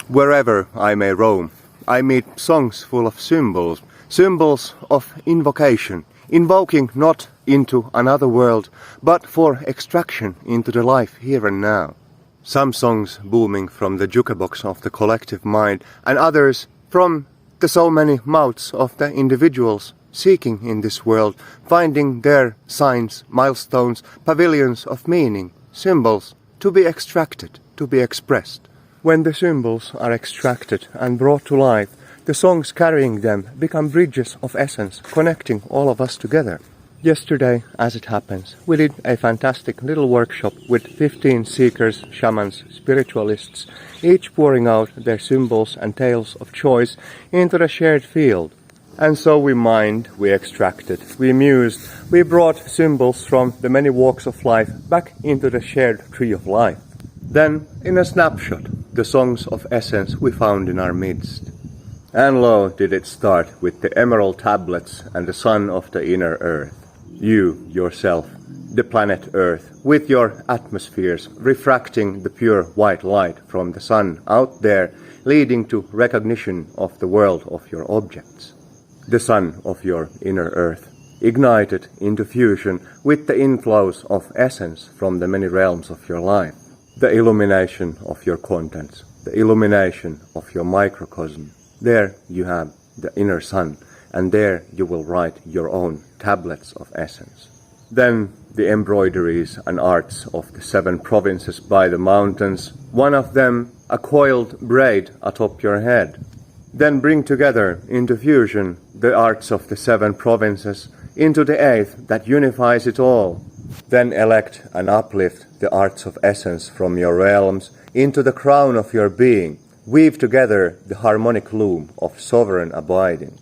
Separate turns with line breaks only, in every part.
Wherever I may roam, I meet songs full of symbols, symbols of invocation, invoking not into another world, but for extraction into the life here and now. Some songs booming from the jukebox of the collective mind, and others from the so many mouths of the individuals seeking in this world, finding their signs, milestones, pavilions of meaning, symbols to be extracted, to be expressed. When the symbols are extracted and brought to life, the songs carrying them become bridges of essence, connecting all of us together. Yesterday, as it happens, we did a fantastic little workshop with 15 seekers, shamans, spiritualists, each pouring out their symbols and tales of choice into the shared field. And so we mined, we extracted, we mused, we brought symbols from the many walks of life back into the shared tree of life. Then, in a snapshot, the songs of essence we found in our midst. And lo, did it start with the emerald tablets and the sun of the inner earth. You, yourself, the planet Earth, with your atmospheres refracting the pure white light from the sun out there, leading to recognition of the world of your objects. The sun of your inner Earth, ignited into fusion with the inflows of essence from the many realms of your life. The illumination of your contents, the illumination of your microcosm. There you have the inner sun, and there you will write your own tablets of essence. Then the embroideries and arts of the 7 provinces by the mountains, one of them a coiled braid atop your head. Then bring together into fusion the arts of the 7 provinces into the 8th that unifies it all. Then elect and uplift the arts of essence from your realms into the crown of your being. Weave together the harmonic loom of sovereign abiding.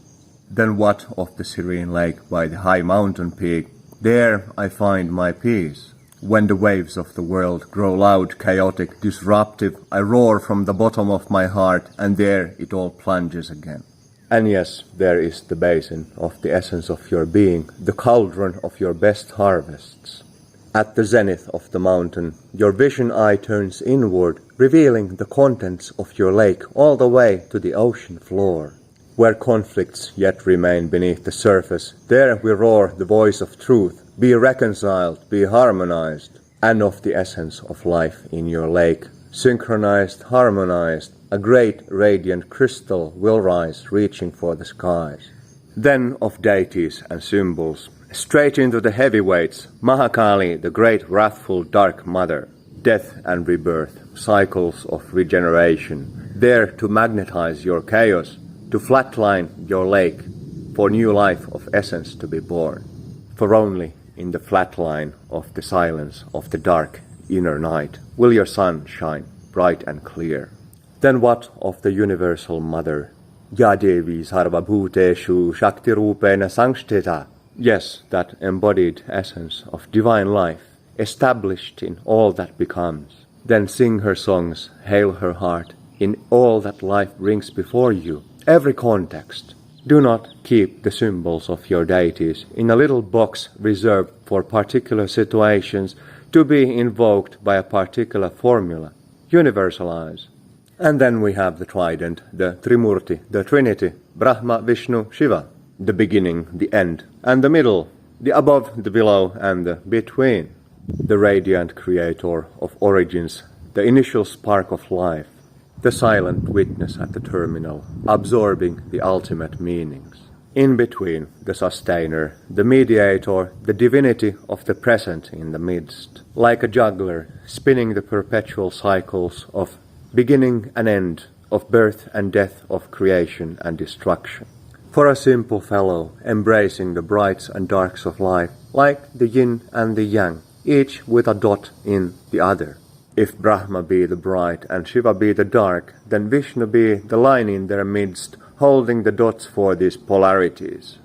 Then what of the serene lake by the high mountain peak? There I find my peace. When the waves of the world grow loud, chaotic, disruptive, I roar from the bottom of my heart, and there it all plunges again. And yes, there is the basin of the essence of your being, the cauldron of your best harvests. At the zenith of the mountain, your vision eye turns inward, revealing the contents of your lake all the way to the ocean floor. Where conflicts yet remain beneath the surface, there we roar the voice of truth. Be reconciled, be harmonized, and of the essence of life in your lake. Synchronized, harmonized, a great radiant crystal will rise, reaching for the skies. Then of deities and symbols, straight into the heavyweights, Maha-Kali, the great wrathful dark mother. Death and rebirth, cycles of regeneration, there to magnetize your chaos, to flatline your lake, for new life of essence to be born. For only in the flat line of the silence of the dark inner night will your sun shine bright and clear. Then what of the universal mother? Ya Devi sarva bhuteshu shakti rupena sangsthita. Yes, that embodied essence of divine life, established in all that becomes. Then sing her songs, hail her heart, in all that life brings before you, every context. Do not keep the symbols of your deities in a little box reserved for particular situations to be invoked by a particular formula. Universalize. And then we have the Trident, the Trimurti, the Trinity, Brahma, Vishnu, Shiva. The beginning, the end, and the middle, the above, the below, and the between. The radiant creator of origins, the initial spark of life. The silent witness at the terminal, absorbing the ultimate meanings. In between, the sustainer, the mediator, the divinity of the present in the midst. Like a juggler, spinning the perpetual cycles of beginning and end, of birth and death, of creation and destruction. For a simple fellow, embracing the brights and darks of life, like the yin and the yang, each with a dot in the other. If Brahma be the bright and Shiva be the dark, then Vishnu be the line in their midst, holding the dots for these polarities.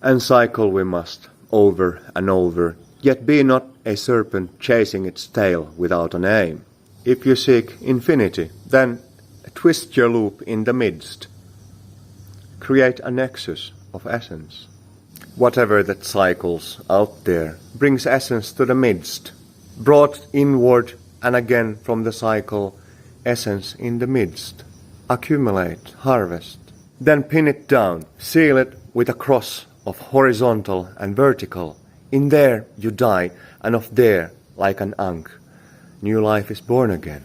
And cycle we must, over and over, yet be not a serpent chasing its tail without an aim. If you seek infinity, then twist your loop in the midst. Create a nexus of essence. Whatever that cycles out there brings essence to the midst, brought inward and again from the cycle, essence in the midst. accumulate, harvest. Then pin it down, seal it with a cross of horizontal and vertical. In there you die, and of there, like an Ankh, new life is born again.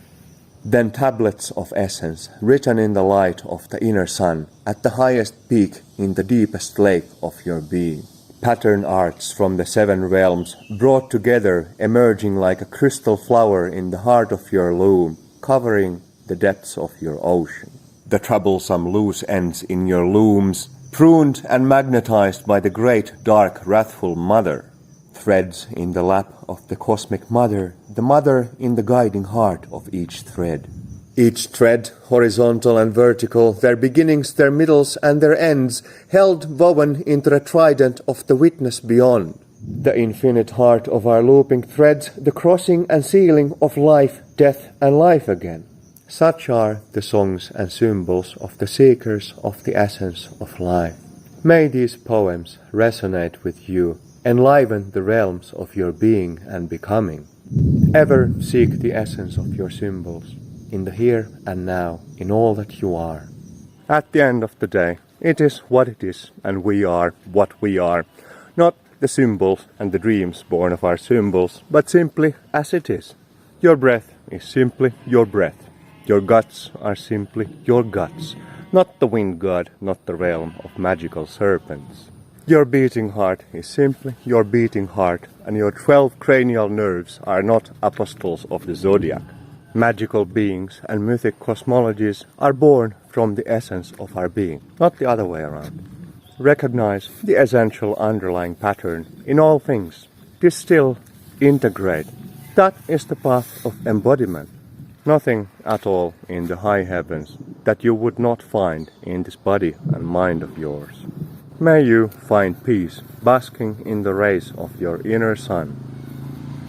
Then tablets of essence, written in the light of the inner sun, at the highest peak in the deepest lake of your being. Pattern arts from the seven realms, brought together, emerging like a crystal flower in the heart of your loom, covering the depths of your ocean. The troublesome loose ends in your looms, pruned and magnetized by the great, dark, wrathful Mother. Threads in the lap of the cosmic Mother, the Mother in the guiding heart of each thread. Each thread, horizontal and vertical, their beginnings, their middles, and their ends, held woven into the trident of the witness beyond. The infinite heart of our looping threads, the crossing and sealing of life, death, and life again. Such are the songs and symbols of the seekers of the essence of life. May these poems resonate with you, enliven the realms of your being and becoming. Ever seek the essence of your symbols, in the here and now, in all that you are. At the end of the day, it is what it is, and we are what we are. Not the symbols and the dreams born of our symbols, but simply as it is. Your breath is simply your breath. Your guts are simply your guts. Not the wind god, not the realm of magical serpents. Your beating heart is simply your beating heart, and your 12 cranial nerves are not apostles of the zodiac. Magical beings and mythic cosmologies are born from the essence of our being, not the other way around. Recognize the essential underlying pattern in all things. Distill, integrate. That is the path of embodiment. Nothing at all in the high heavens that you would not find in this body and mind of yours. May you find peace basking in the rays of your inner sun.